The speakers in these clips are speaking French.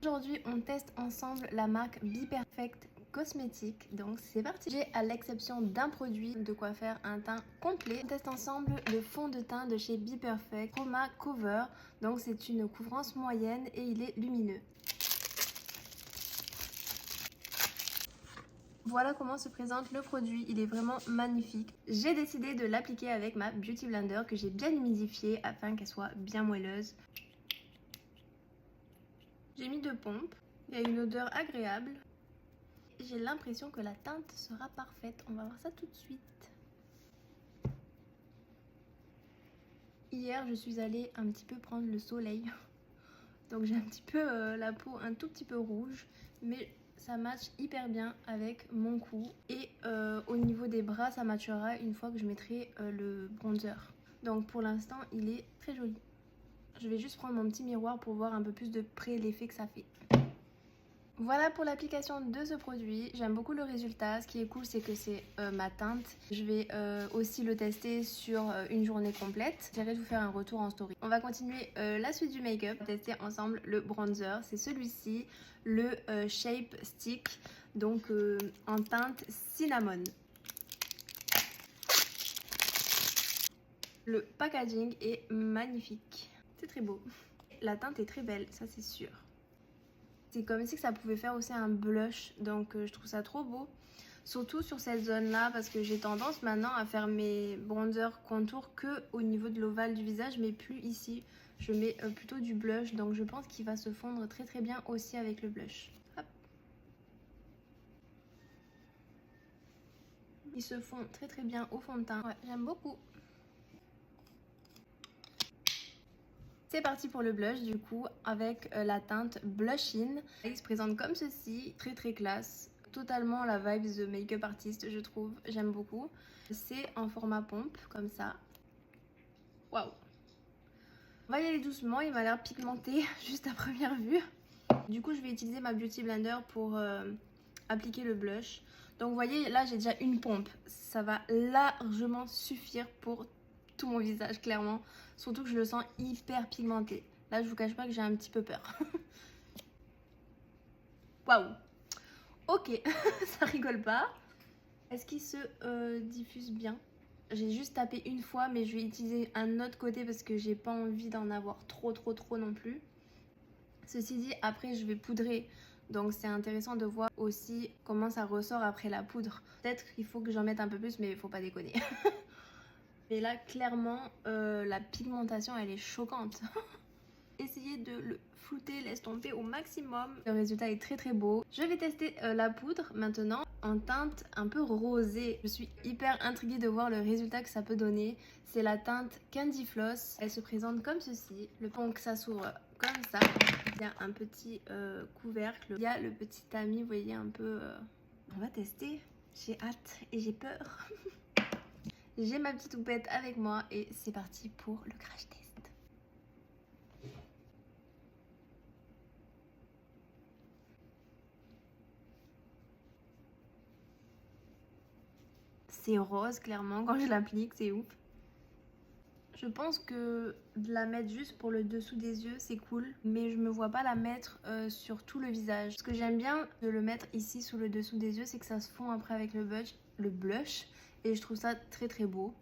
Aujourd'hui, on teste ensemble la marque Be Perfect Cosmétiques. Donc c'est parti. J'ai à l'exception d'un produit de quoi faire un teint complet. On teste ensemble le fond de teint de chez Be Perfect Chroma Cover. Donc c'est une couvrance moyenne et il est lumineux. Voilà comment se présente le produit, il est vraiment magnifique. J'ai décidé de l'appliquer avec ma Beauty Blender que j'ai bien humidifiée afin qu'elle soit bien moelleuse. J'ai mis 2 pompes, il y a une odeur agréable. J'ai l'impression que la teinte sera parfaite, on va voir ça tout de suite. Hier, je suis allée un petit peu prendre le soleil. Donc j'ai un petit peu la peau un tout petit peu rouge, mais ça match hyper bien avec mon cou. Et au niveau des bras, ça matchera une fois que je mettrai le bronzer. Donc pour l'instant, il est très joli. Je vais juste prendre mon petit miroir pour voir un peu plus de près l'effet que ça fait. Voilà pour l'application de ce produit, j'aime beaucoup le résultat. Ce qui est cool, c'est que c'est ma teinte. Je vais aussi le tester sur une journée complète. J'aimerais vous faire un retour en story. On va continuer la suite du make-up. On va tester ensemble le bronzer. C'est celui-ci, le Shape Stick, donc en teinte cinnamon. Le packaging est magnifique. C'est très beau. La teinte est très belle, ça c'est sûr. C'est comme si ça pouvait faire aussi un blush, donc je trouve ça trop beau. Surtout sur cette zone là, parce que j'ai tendance maintenant à faire mes bronzers contours que au niveau de l'ovale du visage, mais plus ici. Je mets plutôt du blush, donc je pense qu'il va se fondre très très bien aussi avec le blush. Hop. Il se fond très très bien au fond de teint. Ouais, j'aime beaucoup. C'est parti pour le blush du coup avec la teinte Blush In. Il se présente comme ceci, très très classe. Totalement la vibe de make-up artist je trouve, j'aime beaucoup. C'est en format pompe comme ça. Waouh! On va y aller doucement, il m'a l'air pigmenté juste à première vue. Du coup je vais utiliser ma Beauty Blender pour appliquer le blush. Donc vous voyez là j'ai déjà une pompe, ça va largement suffire pour tout mon visage clairement. Surtout que je le sens hyper pigmenté. Là je vous cache pas que j'ai un petit peu peur. Waouh! Ok, ça rigole pas. Est-ce qu'il se diffuse bien? J'ai juste tapé une fois mais je vais utiliser un autre côté parce que j'ai pas envie d'en avoir trop non plus. Ceci dit, après je vais poudrer, donc c'est intéressant de voir aussi comment ça ressort après la poudre. Peut-être qu'il faut que j'en mette un peu plus, mais il faut pas déconner. Mais là, clairement, la pigmentation, elle est choquante. Essayez de le flouter, laisse tomber au maximum. Le résultat est très très beau. Je vais tester la poudre maintenant en teinte un peu rosée. Je suis hyper intriguée de voir le résultat que ça peut donner. C'est la teinte Candy Floss. Elle se présente comme ceci. Le pont que ça s'ouvre comme ça. Il y a un petit couvercle. Il y a le petit tamis, vous voyez un peu... On va tester. J'ai hâte et j'ai peur. J'ai ma petite houppette avec moi et c'est parti pour le crash test. C'est rose clairement quand je l'applique, c'est ouf. Je pense que de la mettre juste pour le dessous des yeux c'est cool, mais je me vois pas la mettre sur tout le visage. Ce que j'aime bien de le mettre ici sous le dessous des yeux, c'est que ça se fond après avec le blush et je trouve ça très très beau.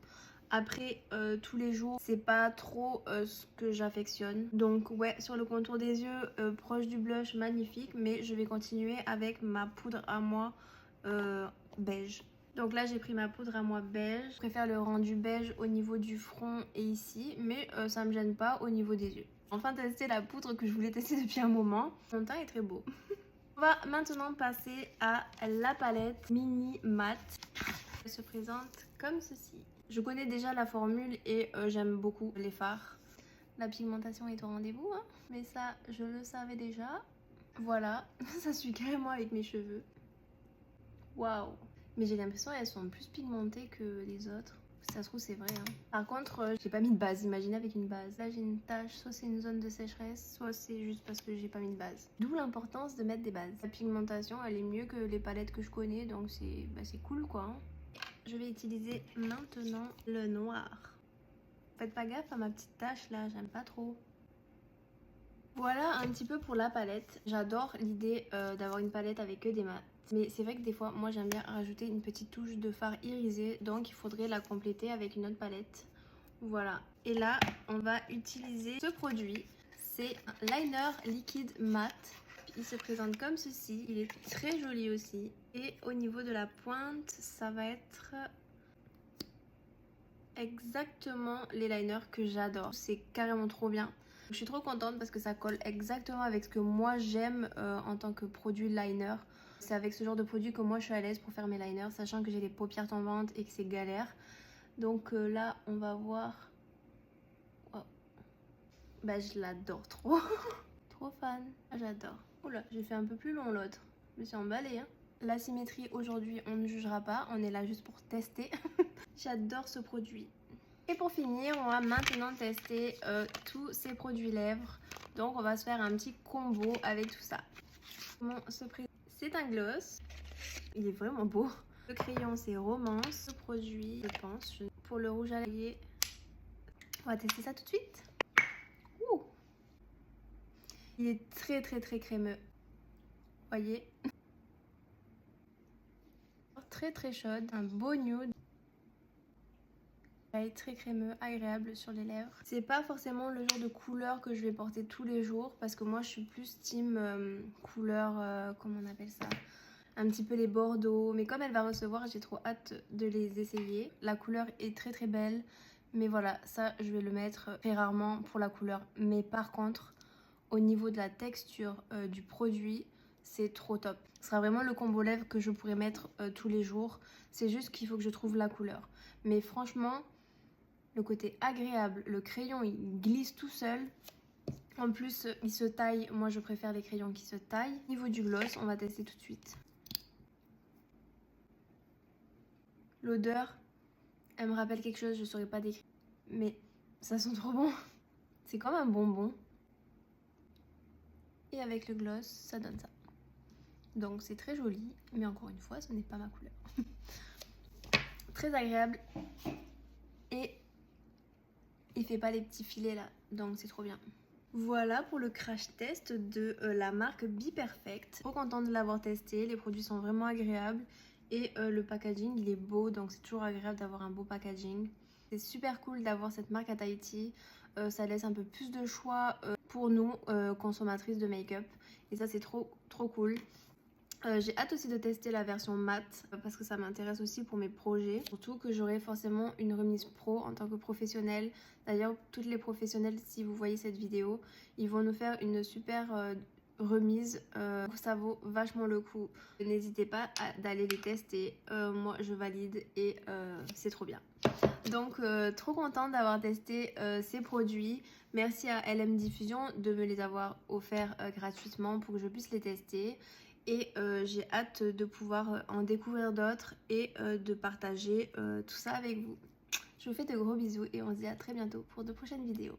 Après tous les jours c'est pas trop ce que j'affectionne, donc ouais, sur le contour des yeux proche du blush magnifique, mais je vais continuer avec ma poudre à moi beige. Donc là j'ai pris ma poudre à moi beige. Je préfère le rendu beige au niveau du front et ici, mais ça me gêne pas au niveau des yeux. Enfin tester la poudre que je voulais tester depuis un moment. Mon teint est très beau. On va maintenant passer à la palette Mini Matte. Elle se présente comme ceci. Je connais déjà la formule et j'aime beaucoup les fards. La pigmentation est au rendez-vous, hein, mais ça je le savais déjà. Voilà, ça suit carrément avec mes cheveux. Waouh! Mais j'ai l'impression qu'elles sont plus pigmentées que les autres. Si ça se trouve c'est vrai. Hein. Par contre, j'ai pas mis de base. Imaginez avec une base. Là j'ai une tache, soit c'est une zone de sécheresse, soit c'est juste parce que j'ai pas mis de base. D'où l'importance de mettre des bases. La pigmentation elle est mieux que les palettes que je connais, donc c'est cool quoi. Hein. Je vais utiliser maintenant le noir. Faites pas gaffe à ma petite tache là, j'aime pas trop. Voilà un petit peu pour la palette. J'adore l'idée d'avoir une palette avec que des mats. Mais c'est vrai que des fois, moi j'aime bien rajouter une petite touche de fard irisé. Donc il faudrait la compléter avec une autre palette. Voilà. Et là, on va utiliser ce produit. C'est un liner liquide mat. Il se présente comme ceci. Il est très joli aussi. Et au niveau de la pointe, ça va être exactement les liners que j'adore. C'est carrément trop bien. Je suis trop contente parce que ça colle exactement avec ce que moi j'aime en tant que produit liner. C'est avec ce genre de produit que moi je suis à l'aise pour faire mes liners, sachant que j'ai les paupières tombantes et que c'est galère. Donc là, on va voir. Oh. Bah, je l'adore trop. Trop fan. Ah, j'adore. Oula, j'ai fait un peu plus long l'autre. Je me suis emballée. Hein. La symétrie aujourd'hui, on ne jugera pas. On est là juste pour tester. J'adore ce produit. Et pour finir, on va maintenant tester tous ces produits lèvres. Donc on va se faire un petit combo avec tout ça. Comment se présente? C'est un gloss. Il est vraiment beau. Le crayon, c'est Romance. Le produit, je pense. Pour le rouge à lèvres, on va tester ça tout de suite. Ouh. Il est très très très crémeux. Voyez. Très très chaude. Un beau nude. Elle est très crémeux, agréable sur les lèvres. C'est pas forcément le genre de couleur que je vais porter tous les jours parce que moi je suis plus team couleur, comment on appelle ça, un petit peu les bordeaux. Mais comme elle va recevoir, j'ai trop hâte de les essayer. La couleur est très très belle. Mais voilà, ça je vais le mettre très rarement pour la couleur. Mais par contre, au niveau de la texture du produit, c'est trop top. Ce sera vraiment le combo lèvres que je pourrais mettre tous les jours. C'est juste qu'il faut que je trouve la couleur. Mais franchement, le côté agréable, le crayon il glisse tout seul. En plus il se taille, moi je préfère les crayons qui se taillent. Au niveau du gloss, on va tester tout de suite. L'odeur, elle me rappelle quelque chose, je saurais pas décrire. Mais ça sent trop bon. C'est comme un bonbon. Et avec le gloss, ça donne ça. Donc c'est très joli, mais encore une fois, ce n'est pas ma couleur. Très agréable. Et il fait pas les petits filets là, donc c'est trop bien. Voilà pour le crash test de la marque Be Perfect. Trop contente de l'avoir testé, les produits sont vraiment agréables. Et le packaging il est beau, donc c'est toujours agréable d'avoir un beau packaging. C'est super cool d'avoir cette marque à Tahiti. Ça laisse un peu plus de choix pour nous, consommatrices de make-up. Et ça c'est trop cool. J'ai hâte aussi de tester la version mat parce que ça m'intéresse aussi pour mes projets. Surtout que j'aurai forcément une remise pro en tant que professionnelle. D'ailleurs, toutes les professionnelles, si vous voyez cette vidéo, ils vont nous faire une super remise. Ça vaut vachement le coup. N'hésitez pas d'aller les tester. Moi, je valide et c'est trop bien. Donc, trop contente d'avoir testé ces produits. Merci à LM Diffusion de me les avoir offerts gratuitement pour que je puisse les tester. Et j'ai hâte de pouvoir en découvrir d'autres et de partager tout ça avec vous. Je vous fais de gros bisous et on se dit à très bientôt pour de prochaines vidéos.